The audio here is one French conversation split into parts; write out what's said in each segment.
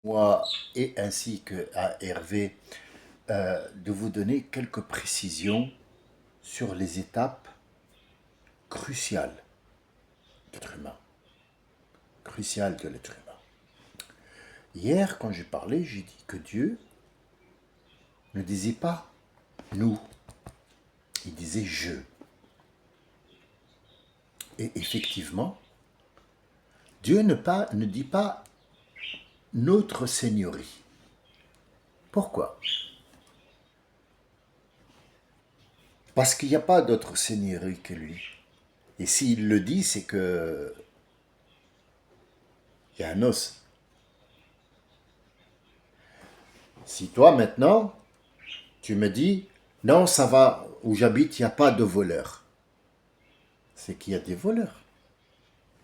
moi et ainsi qu'à Hervé de vous donner quelques précisions sur les étapes cruciales de l'être humain. Cruciales de l'être humain. Hier, quand j'ai parlé, j'ai dit que Dieu ne disait pas nous, il disait je. Et effectivement, Dieu ne dit pas notre seigneurie. Pourquoi? Parce qu'il n'y a pas d'autre seigneurie que lui. Et s'il le dit, c'est que il y a un os. Si toi maintenant, tu me dis, non, ça va, où j'habite, il n'y a pas de voleurs. C'est qu'il y a des voleurs.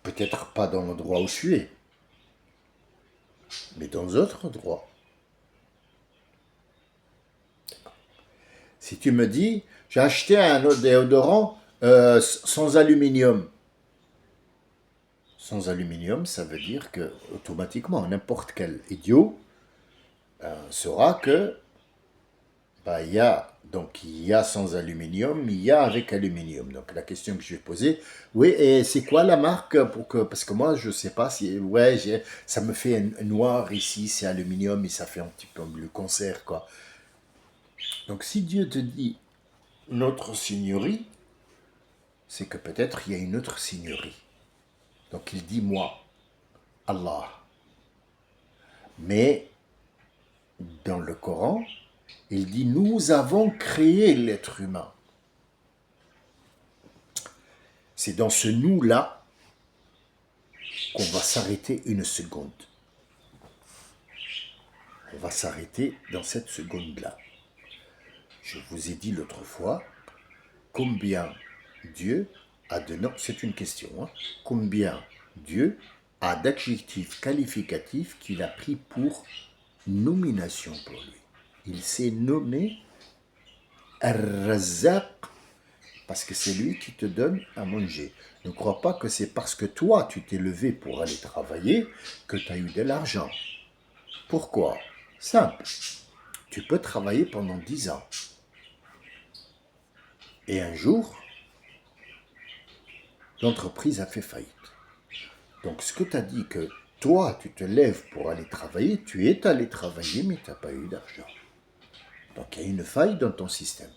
Peut-être pas dans l'endroit où je suis, mais dans d'autres endroits. Si tu me dis, j'ai acheté un déodorant sans aluminium. Sans aluminium, ça veut dire que automatiquement, n'importe quel idiot saura que il y a sans aluminium, il y a avec aluminium. Donc la question que je vais poser, oui, et c'est quoi la marque parce que moi je sais pas si ça me fait un noir ici, c'est aluminium et ça fait un petit peu le concert quoi. Donc si Dieu te dit notre seigneurie, c'est que peut-être il y a une autre seigneurie. Donc il dit moi, Allah. Mais dans le Coran, il dit nous avons créé l'être humain. C'est dans ce nous-là qu'on va s'arrêter une seconde. On va s'arrêter dans cette seconde-là. Je vous ai dit l'autre fois, combien Dieu a de noms, c'est une question, hein, combien Dieu a d'adjectifs qualificatifs qu'il a pris pour nomination pour lui. Il s'est nommé Ar-Razzaq parce que c'est lui qui te donne à manger. Ne crois pas que c'est parce que toi, tu t'es levé pour aller travailler que tu as eu de l'argent. Pourquoi? Simple. Tu peux travailler pendant 10 ans. Et un jour, l'entreprise a fait faillite. Donc ce que tu as dit que toi, tu te lèves pour aller travailler, tu es allé travailler, mais tu n'as pas eu d'argent. Donc il y a une faille dans ton système.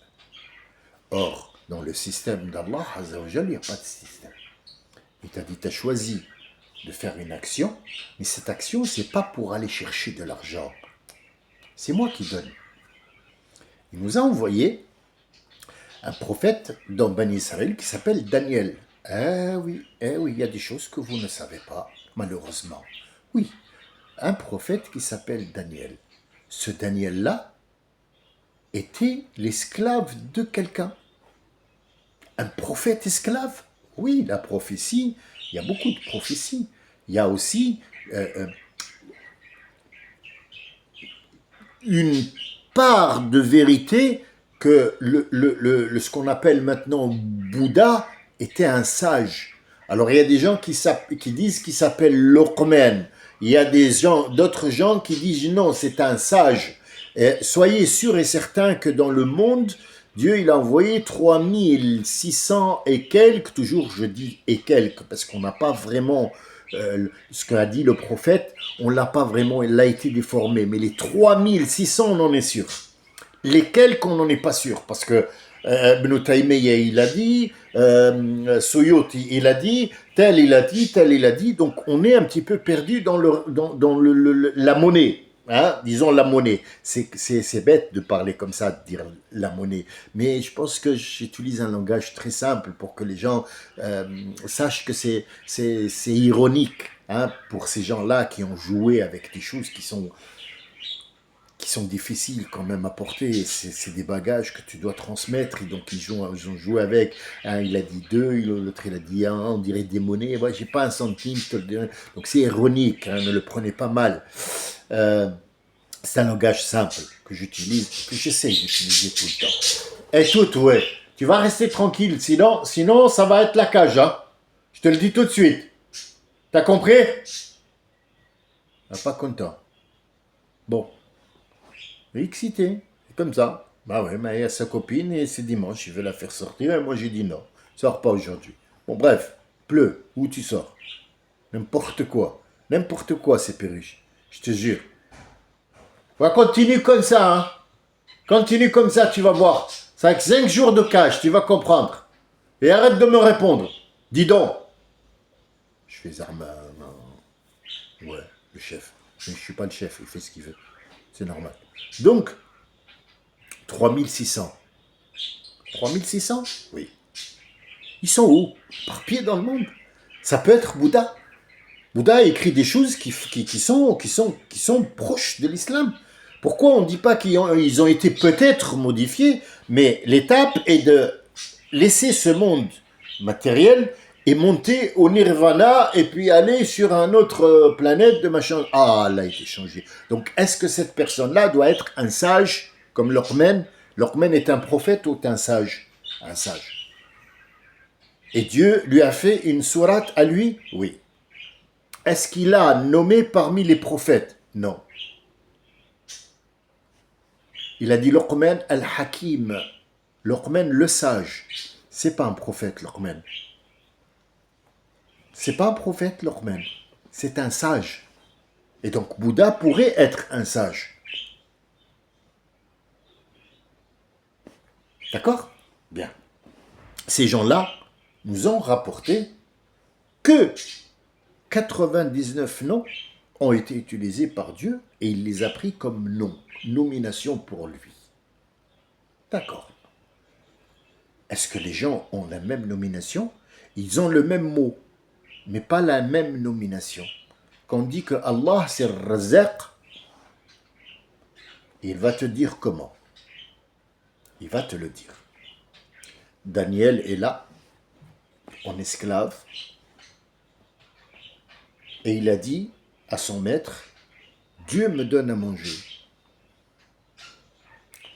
Or, dans le système d'Allah, il n'y a pas de système. Il t'a dit, tu as choisi de faire une action, mais cette action, c'est pas pour aller chercher de l'argent. C'est moi qui donne. Il nous a envoyé un prophète dans Bani Israël qui s'appelle Daniel. Oui, il y a des choses que vous ne savez pas, malheureusement. Oui, un prophète qui s'appelle Daniel. Ce Daniel-là était l'esclave de quelqu'un. Un prophète esclave? Oui, la prophétie, il y a beaucoup de prophéties. Il y a aussi une part de vérité que ce qu'on appelle maintenant Bouddha était un sage. Alors il y a des gens qui disent qu'il s'appelle Luqman. Il y a d'autres gens qui disent non, c'est un sage. Et soyez sûrs et certains que dans le monde, Dieu il a envoyé 3600 et quelques, toujours je dis et quelques, parce qu'on n'a pas vraiment ce qu'a dit le prophète, on l'a pas vraiment, il a été déformé, mais les 3600 on en est sûr. Lesquels qu'on n'en est pas sûr, parce que Ibn Taymiyyah il a dit, Suyuti il a dit, tel il a dit, tel il a dit, donc on est un petit peu perdu dans la monnaie. Hein, disons la monnaie. C'est bête de parler comme ça, de dire la monnaie. Mais je pense que j'utilise un langage très simple pour que les gens sachent que c'est ironique hein, pour ces gens-là qui ont joué avec des choses qui sont difficiles quand même à porter. C'est des bagages que tu dois transmettre et donc ils ont joué avec. Hein, il a dit 2, l'autre il a dit 1, on dirait des monnaies. Ouais, j'ai pas un centime, je te le dirai. Donc c'est ironique, hein, ne le prenez pas mal. C'est un langage simple que j'utilise, que j'essaye d'utiliser tout le temps. Et tout, ouais. Tu vas rester tranquille, sinon ça va être la cage. Hein. Je te le dis tout de suite. T'as compris? Pas content. Bon, excité, comme ça. Bah ouais, mais il y a sa copine et c'est dimanche, il veut la faire sortir. Et moi j'ai dit non, sors pas aujourd'hui. Bon, bref, pleut, où tu sors? N'importe quoi ces perruches, je te jure. Ouais, continue comme ça, hein. Continue comme ça, tu vas voir. C'est avec 5 jours de cash, tu vas comprendre. Et arrête de me répondre. Dis donc. Je fais arme. Ouais, le chef. Mais je suis pas le chef, il fait ce qu'il veut. C'est normal. Donc, 3600. 3600? Oui. Ils sont où? Par pied dans le monde. Ça peut être Bouddha. Bouddha a écrit des choses qui sont proches de l'islam. Pourquoi on ne dit pas qu'ils ont été peut-être modifiés, mais l'étape est de laisser ce monde matériel et monter au nirvana et puis aller sur un autre planète de machin. Ah, là, il a été changé. Donc, est-ce que cette personne-là doit être un sage comme Luqman? Luqman est un prophète ou un sage? Un sage. Et Dieu lui a fait une sourate à lui? Oui. Est-ce qu'il a nommé parmi les prophètes? Non. Il a dit Luqman al-Hakim. Luqman le sage. C'est pas un prophète, Luqman. C'est pas un prophète, Luqman. C'est un sage. Et donc Bouddha pourrait être un sage. D'accord? Bien. Ces gens-là nous ont rapporté que 99 noms ont été utilisés par Dieu et il les a pris comme noms, nomination pour lui. D'accord. Est-ce que les gens ont la même nomination? Ils ont le même mot, mais pas la même nomination. Quand on dit que Allah c'est Razaq, il va te dire comment. Il va te le dire. Daniel est là, en esclave, et il a dit à son maître, Dieu me donne à manger.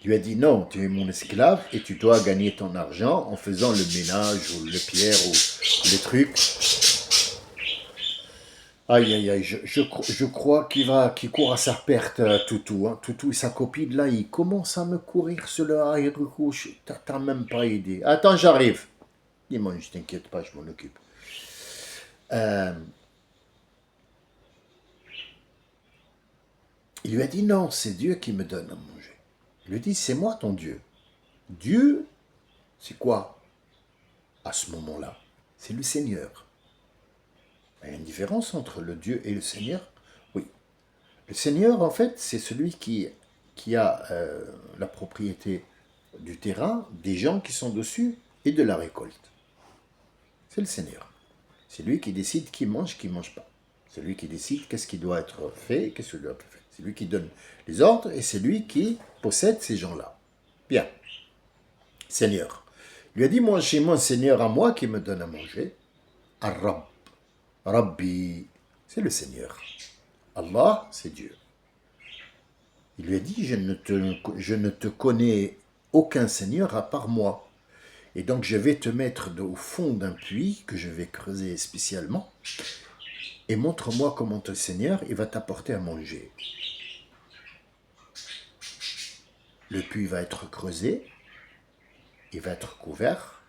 Il lui a dit non, tu es mon esclave et tu dois gagner ton argent en faisant le ménage ou le pierre ou les trucs. Aïe, aïe, aïe, je crois qu'il court à sa perte, Toutou. Hein. Toutou et sa copine, là, ils commencent à me courir sur le aéro-couche. T'as même pas idée. Attends, j'arrive. Dis-moi, je t'inquiète pas, je m'en occupe. Il lui a dit non, c'est Dieu qui me donne à manger. Il lui dit, c'est moi ton Dieu. Dieu, c'est quoi à ce moment-là? C'est le Seigneur. Il y a une différence entre le Dieu et le Seigneur? Oui. Le Seigneur, en fait, c'est celui qui a la propriété du terrain, des gens qui sont dessus et de la récolte. C'est le Seigneur. C'est lui qui décide qui mange pas. C'est lui qui décide qu'est-ce qui doit être fait et qu'est-ce qui doit être fait. C'est lui qui donne les ordres et c'est lui qui possède ces gens-là. Bien. Seigneur. Il lui a dit, moi, j'ai mon Seigneur à moi qui me donne à manger. Ar-Rabb. Rabbi, c'est le Seigneur. Allah, c'est Dieu. Il lui a dit, je ne te connais aucun Seigneur à part moi. Et donc je vais te mettre au fond d'un puits que je vais creuser spécialement. Et montre-moi comment ton Seigneur, il va t'apporter à manger. Le puits va être creusé, il va être couvert.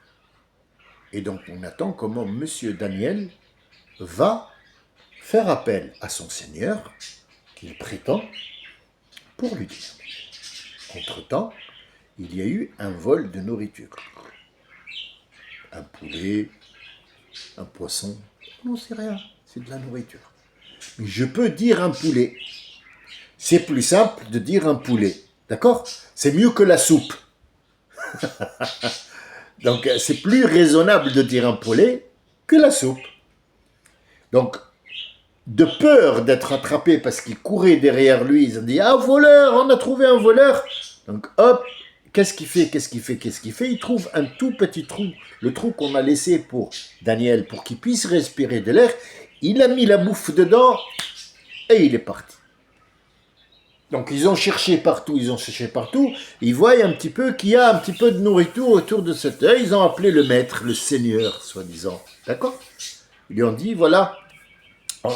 Et donc on attend comment Monsieur Daniel va faire appel à son Seigneur, qu'il prétend, pour lui dire. Entre-temps, il y a eu un vol de nourriture. Un poulet, un poisson, on n'en sait rien, c'est de la nourriture. Mais je peux dire un poulet. C'est plus simple de dire un poulet, d'accord? C'est mieux que la soupe. Donc c'est plus raisonnable de dire un poulet que la soupe. Donc, de peur d'être attrapé parce qu'il courait derrière lui, ils ont dit « Ah, voleur, on a trouvé un voleur !» Donc, hop, qu'est-ce qu'il fait? Il trouve un tout petit trou, le trou qu'on a laissé pour Daniel, pour qu'il puisse respirer de l'air. Il a mis la bouffe dedans et il est parti. Donc, ils ont cherché partout. Ils voient un petit peu qu'il y a un petit peu de nourriture autour de cet œil. Ils ont appelé le maître, le seigneur, soi-disant. D'accord? Ils lui ont dit, voilà,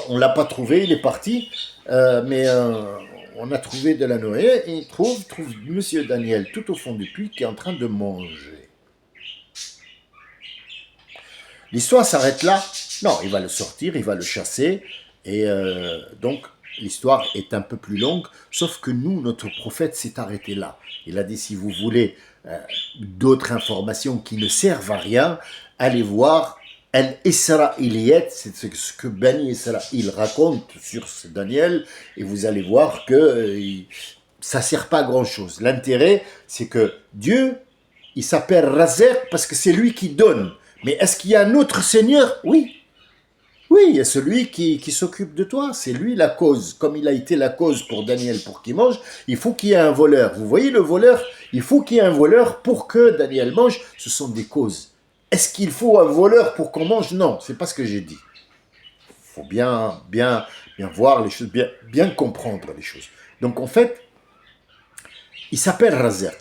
on ne l'a pas trouvé, il est parti, mais on a trouvé de la nourriture et il trouve Monsieur Daniel tout au fond du puits qui est en train de manger. L'histoire s'arrête là. Non, il va le sortir, il va le chasser. Et donc, l'histoire est un peu plus longue. Sauf que nous, notre prophète s'est arrêté là. Il a dit, si vous voulez d'autres informations qui ne servent à rien, allez voir Al-Isra'iliyat, c'est ce que Bani Israël raconte sur ce Daniel. Et vous allez voir que ça ne sert pas à grand-chose. L'intérêt, c'est que Dieu, il s'appelle Razak parce que c'est lui qui donne. Mais est-ce qu'il y a un autre Seigneur? Oui. Oui, il y a celui qui s'occupe de toi. C'est lui la cause. Comme il a été la cause pour Daniel pour qu'il mange, il faut qu'il y ait un voleur. Vous voyez le voleur? Il faut qu'il y ait un voleur pour que Daniel mange. Ce sont des causes. Est-ce qu'il faut un voleur pour qu'on mange? Non, c'est pas ce que j'ai dit. Il faut bien voir les choses, bien comprendre les choses. Donc en fait, il s'appelle Razak.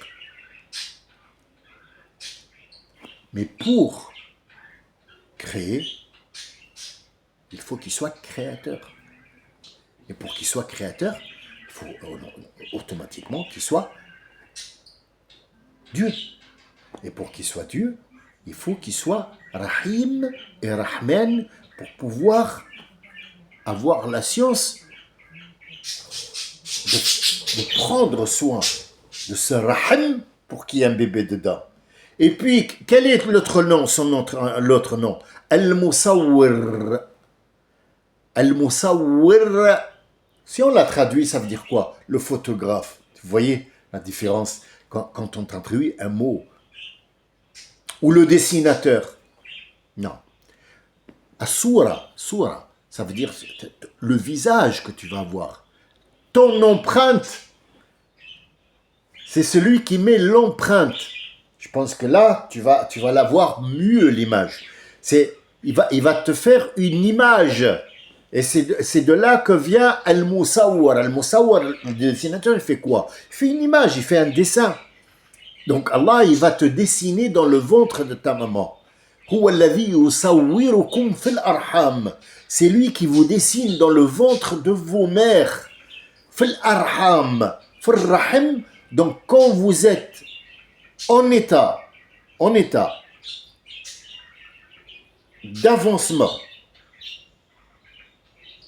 Mais pour créer, il faut qu'il soit créateur. Et pour qu'il soit créateur, il faut automatiquement qu'il soit Dieu. Et pour qu'il soit Dieu, il faut qu'il soit Rahim et Rahman pour pouvoir avoir la science de prendre soin de ce Rahim pour qu'il y ait un bébé dedans. Et puis, quel est l'autre nom, l'autre nom? Al-Musawwir. Al-Musawwir, si on l'a traduit, ça veut dire quoi? Le photographe. Vous voyez la différence quand on traduit un mot. Ou le dessinateur. Non. As-Soura, ça veut dire le visage que tu vas voir. Ton empreinte, c'est celui qui met l'empreinte. Je pense que là, tu vas la voir mieux, l'image. Il va te faire une image. Et c'est de là que vient Al-Musawwar. Al-Musawwar, le dessinateur, il fait quoi? Il fait une image, il fait un dessin. Donc Allah, il va te dessiner dans le ventre de ta maman. C'est lui qui vous dessine dans le ventre de vos mères. Fil arham. Fil rahim. Donc quand vous êtes en état d'avancement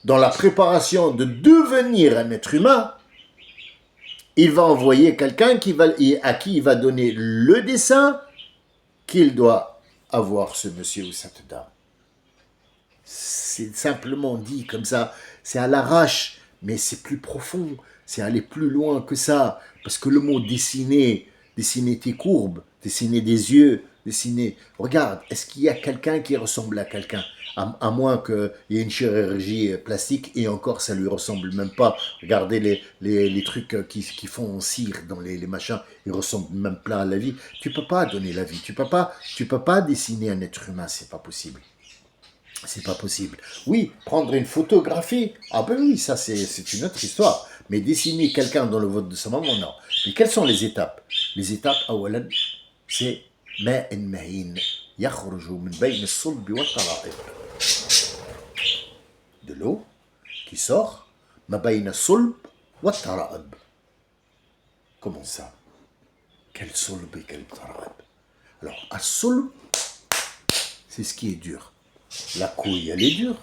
dans la préparation de devenir un être humain, il va envoyer quelqu'un à qui il va donner le dessin qu'il doit avoir, ce monsieur ou cette dame. C'est simplement dit comme ça, c'est à l'arrache, mais c'est plus profond, c'est aller plus loin que ça, parce que le mot dessiner tes courbes, dessiner des yeux, regarde, est-ce qu'il y a quelqu'un qui ressemble à quelqu'un? À moins qu'il y ait une chirurgie plastique, et encore ça lui ressemble même pas. Regardez les trucs qui font en cire dans les machins, ils ressemblent même pas à la vie. Tu peux pas donner la vie, tu peux pas dessiner un être humain, c'est pas possible. C'est pas possible. Oui, prendre une photographie, ah ben oui, ça c'est une autre histoire. Mais dessiner quelqu'un dans le ventre de sa maman, non. Mais quelles sont les étapes? Les étapes, awalan, c'est ma'in mahin yakhruju min bayn as-sulb wa at-tara'ib. De l'eau qui sort, ma bayn as-sulb wa at-tara'ib. Comment ça? Quel sulb et quel tara'ib? Alors, as-sulb, c'est ce qui est dur. La couille, elle est dure.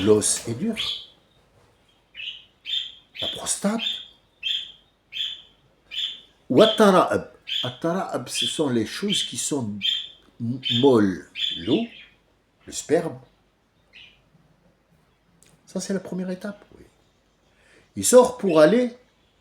L'os est dur. La prostate. Ou at-tara'ib. At-tara'ib, ce sont les choses qui sont molles. L'eau, le sperme. Ça, c'est la première étape. Oui. Il sort pour aller.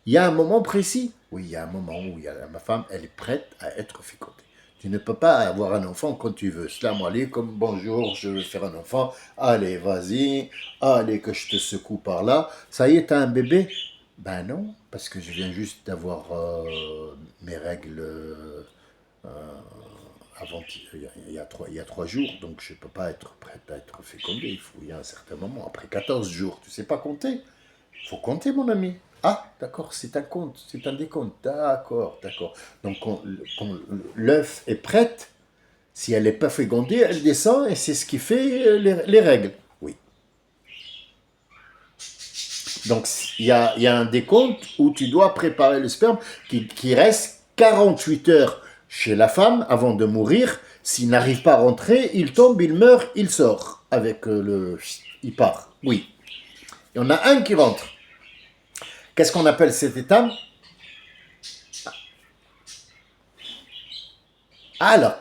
Il y a un moment précis. Oui, il y a un moment où ma femme, elle est prête à être fécondée. Tu ne peux pas avoir un enfant quand tu veux. Salam alaikum, bonjour, je veux faire un enfant. Allez, vas-y. Allez, que je te secoue par là. Ça y est, t'as un bébé? Ben non, parce que je viens juste d'avoir mes règles avant, il y a 3 jours. Donc, je ne peux pas être prête à être fécondée. Il y a un certain moment. Après 14 jours, tu ne sais pas compter. Il faut compter, mon ami. Ah, d'accord, c'est un compte, c'est un décompte. D'accord. Donc, quand l'œuf est prête, si elle n'est pas fécondée, elle descend et c'est ce qui fait les règles. Oui. Donc, il y a un décompte où tu dois préparer le sperme qui reste 48 heures chez la femme avant de mourir. S'il n'arrive pas à rentrer, il tombe, il meurt, il sort avec le... Il part, oui. Il y en a un qui rentre. Qu'est-ce qu'on appelle cette étape? Alors,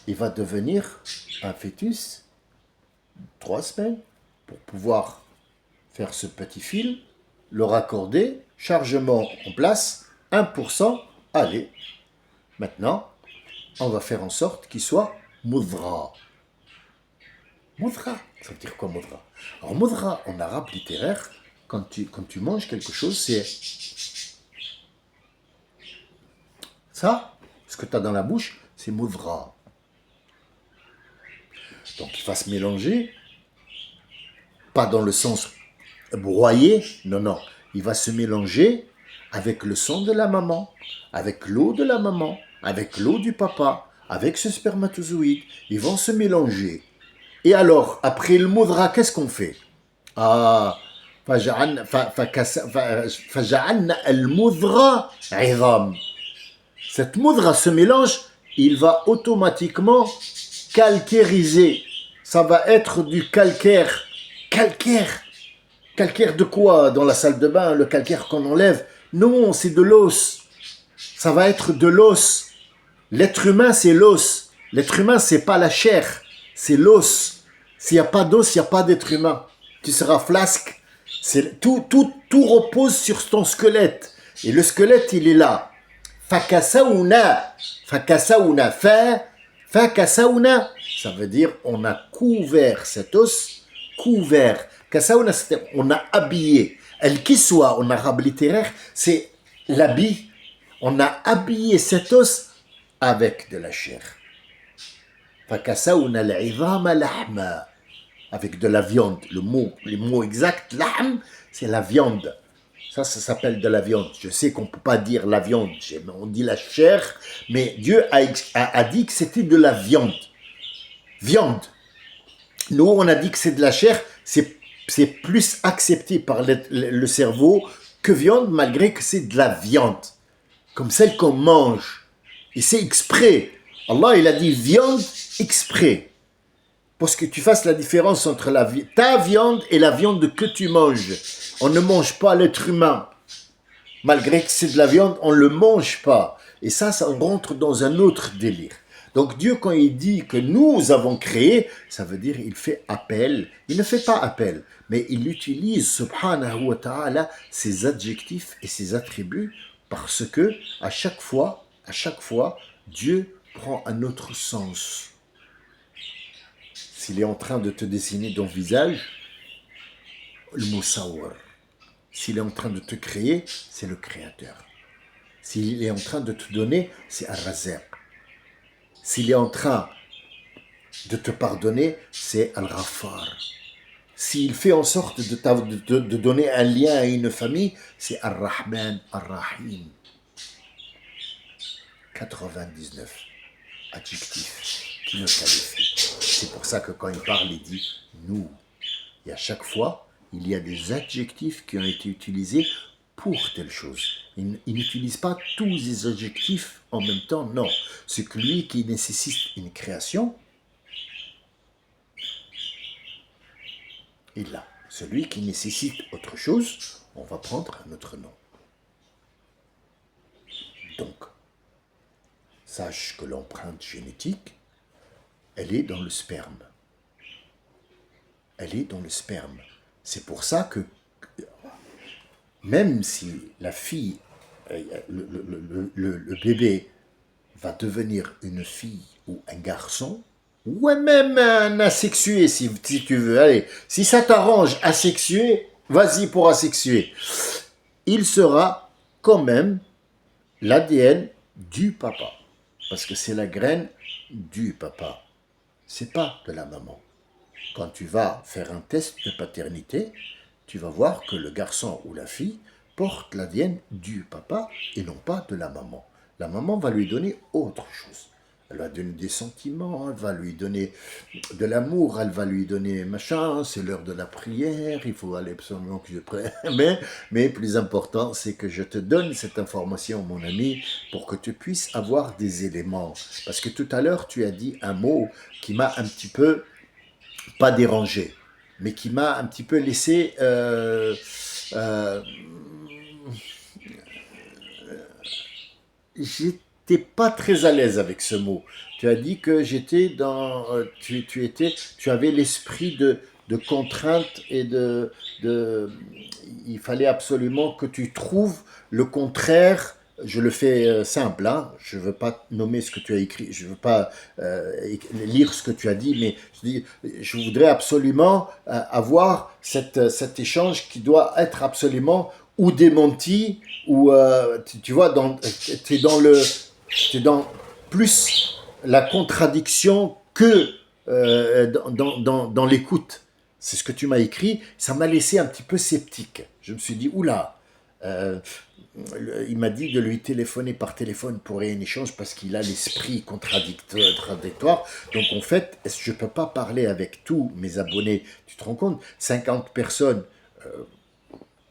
il va devenir un fœtus 3 semaines pour pouvoir faire ce petit fil, le raccorder, chargement en place, 1%, allez. Maintenant, on va faire en sorte qu'il soit moudra. Moudra, ça veut dire quoi moudra? Alors moudra, en arabe littéraire, quand tu manges quelque chose, c'est ça, ce que tu as dans la bouche, c'est moudra. Donc il va se mélanger, pas dans le sens broyer, non, non. Il va se mélanger avec le sang de la maman, avec l'eau de la maman, avec l'eau du papa, avec ce spermatozoïde. Ils vont se mélanger. Et alors, après le moudra, qu'est-ce qu'on fait? Ah, فجعلنا المذرة عظام. Cette moudra, ce mélange, il va automatiquement calcairiser. Ça va être du calcaire. Calcaire. Calcaire de quoi dans la salle de bain? Le calcaire qu'on enlève? Non, c'est de l'os. Ça va être de l'os. L'être humain, c'est l'os. L'être humain, c'est pas la chair. C'est l'os. S'il n'y a pas d'os, il n'y a pas d'être humain. Tu seras flasque. Tout repose sur ton squelette. Et le squelette, il est là. Fakasaouna. Fakasaouna. Fakasaouna. Ça veut dire on a couvert cet os. Couvert. Kasaouna, on a habillé. El-Kiswa, en arabe littéraire, c'est l'habit. On a habillé cet os avec de la chair. Fakasaouna al-'idhama lahma. Avec de la viande. Le mot exact, lahm, c'est la viande. Ça s'appelle de la viande. Je sais qu'on ne peut pas dire la viande, on dit la chair, mais Dieu a dit que c'était de la viande. Viande. Nous, on a dit que c'est de la chair, c'est plus accepté par le cerveau que viande, malgré que c'est de la viande. Comme celle qu'on mange. Et c'est exprès. Allah, il a dit viande exprès. Pour que tu fasses la différence entre ta viande et la viande que tu manges. On ne mange pas l'être humain. Malgré que c'est de la viande, on ne le mange pas. Et ça rentre dans un autre délire. Donc Dieu, quand il dit que nous avons créé, ça veut dire il fait appel. Il ne fait pas appel, mais il utilise, subhanahu wa ta'ala, ses adjectifs et ses attributs parce que à chaque fois, Dieu prend un autre sens. S'il est en train de te dessiner ton visage, le Musawwir. S'il est en train de te créer, c'est le créateur. S'il est en train de te donner, c'est Ar-Razzaq. S'il est en train de te pardonner, c'est Al-Ghaffar. S'il fait en sorte de donner un lien à une famille, c'est Ar-Rahman, Ar-Rahim. 99 adjectifs qui le qualifient. C'est pour ça que quand il parle, il dit « nous ». Et à chaque fois, il y a des adjectifs qui ont été utilisés pour telle chose. Il n'utilise pas tous les adjectifs en même temps, non. C'est que lui qui nécessite une création, il l'a. Celui qui nécessite autre chose, on va prendre un autre nom. Donc, sache que l'empreinte génétique, elle est dans le sperme. Elle est dans le sperme. C'est pour ça que même si la fille, le bébé va devenir une fille ou un garçon, ou même un asexué si tu veux, allez, si ça t'arrange asexué, vas-y pour asexué. Il sera quand même l'ADN du papa, parce que c'est la graine du papa, c'est pas de la maman. Quand tu vas faire un test de paternité, tu vas voir que le garçon ou la fille porte l'ADN du papa et non pas de la maman. La maman va lui donner autre chose. Elle va donner des sentiments, elle va lui donner de l'amour, elle va lui donner machin, c'est l'heure de la prière, il faut aller absolument que je prie. Mais plus important, c'est que je te donne cette information, mon ami, pour que tu puisses avoir des éléments. Parce que tout à l'heure, tu as dit un mot qui m'a un petit peu, pas dérangé, mais qui m'a un petit peu laissé... euh, j'étais pas très à l'aise avec ce mot. Tu as dit que j'étais dans, tu avais l'esprit de contrainte et il fallait absolument que tu trouves le contraire. Je le fais simple, hein. Je ne veux pas nommer ce que tu as écrit, je ne veux pas lire ce que tu as dit, mais je voudrais absolument avoir cet échange qui doit être absolument ou démenti, ou tu vois, tu es t'es dans plus la contradiction que dans l'écoute. C'est ce que tu m'as écrit, ça m'a laissé un petit peu sceptique. Je me suis dit, oula, euh, il m'a dit de lui téléphoner par téléphone pour un échange parce qu'il a l'esprit contradictoire. Donc en fait, je ne peux pas parler avec tous mes abonnés. Tu te rends compte, 50 personnes,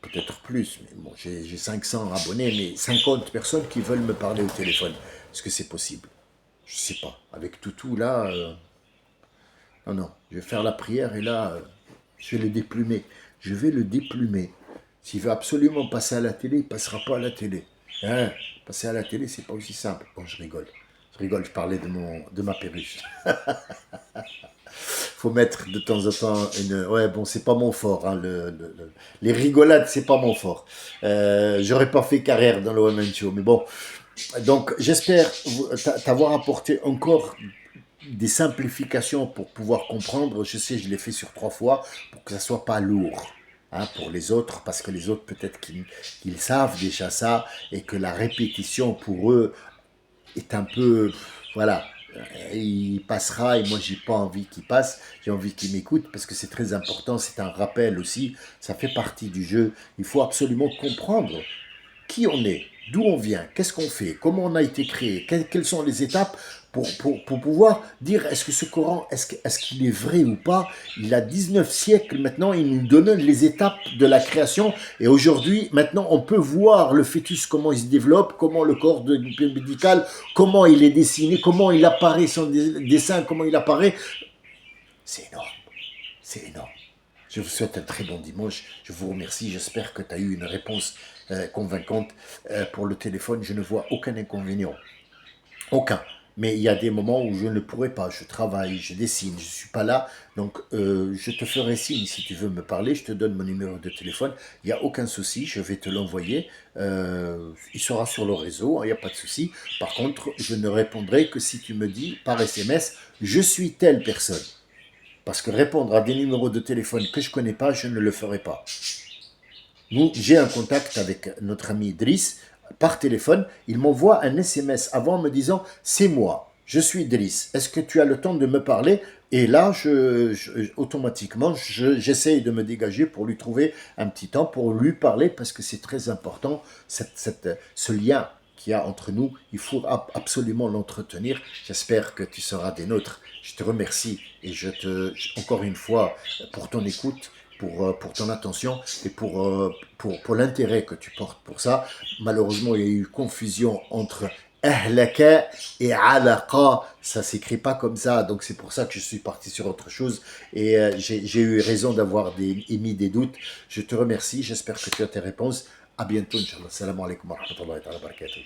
peut-être plus, mais bon, j'ai 500 abonnés, mais 50 personnes qui veulent me parler au téléphone. Est-ce que c'est possible? Je ne sais pas. Avec tout là, non, non, je vais faire la prière et là, je vais le déplumer. Je vais le déplumer. S'il veut absolument passer à la télé, il ne passera pas à la télé. Hein? Passer à la télé, c'est pas aussi simple. Bon, je rigole. Je rigole, je parlais de ma perruche. Faut mettre de temps en temps une... Ouais, bon, c'est pas mon fort. Hein, les rigolades, c'est pas mon fort. J'aurais pas fait carrière dans le One Man Show, mais bon. Donc, j'espère t'avoir apporté encore des simplifications pour pouvoir comprendre. Je sais, je l'ai fait sur 3 fois pour que ça soit pas lourd. Hein, pour les autres, parce que les autres peut-être qu'ils savent déjà ça et que la répétition pour eux est un peu, voilà, il passera et moi j'ai pas envie qu'il passe, j'ai envie qu'il m'écoute parce que c'est très important, c'est un rappel aussi, ça fait partie du jeu. Il faut absolument comprendre qui on est, d'où on vient, qu'est-ce qu'on fait, comment on a été créé, quelles sont les étapes pour pouvoir dire est-ce que ce Coran, est-ce qu'il est vrai ou pas. Il a 19 siècles maintenant, il nous donne les étapes de la création et aujourd'hui, maintenant, on peut voir le fœtus, comment il se développe, comment le corps médical, comment il est dessiné, comment il apparaît, son dessin, comment il apparaît. C'est énorme, c'est énorme. Je vous souhaite un très bon dimanche. Je vous remercie. J'espère que tu as eu une réponse convaincante pour le téléphone. Je ne vois aucun inconvénient. Aucun. Mais il y a des moments où je ne pourrai pas. Je travaille, je dessine, je ne suis pas là. Donc, je te ferai signe si tu veux me parler. Je te donne mon numéro de téléphone. Il n'y a aucun souci. Je vais te l'envoyer. Il sera sur le réseau. Il n'y a pas de souci. Par contre, je ne répondrai que si tu me dis par SMS, je suis telle personne. Parce que répondre à des numéros de téléphone que je ne connais pas, je ne le ferai pas. J'ai un contact avec notre ami Idriss par téléphone. Il m'envoie un SMS avant me disant « C'est moi, je suis Idriss. Est-ce que tu as le temps de me parler ?» Et là, automatiquement, j'essaye de me dégager pour lui trouver un petit temps pour lui parler parce que c'est très important, ce lien qu'il y a entre nous. Il faut absolument l'entretenir. J'espère que tu seras des nôtres. Je te remercie et encore une fois, pour ton écoute, pour ton attention et pour l'intérêt que tu portes pour ça. Malheureusement, il y a eu confusion entre ahlaka et alaqa. Ça s'écrit pas comme ça, donc c'est pour ça que je suis parti sur autre chose et j'ai eu raison d'avoir émis des doutes. Je te remercie, j'espère que tu as tes réponses. À bientôt, Inch'Allah. Salam alaikum wa rahmatullahi wa barakatuh.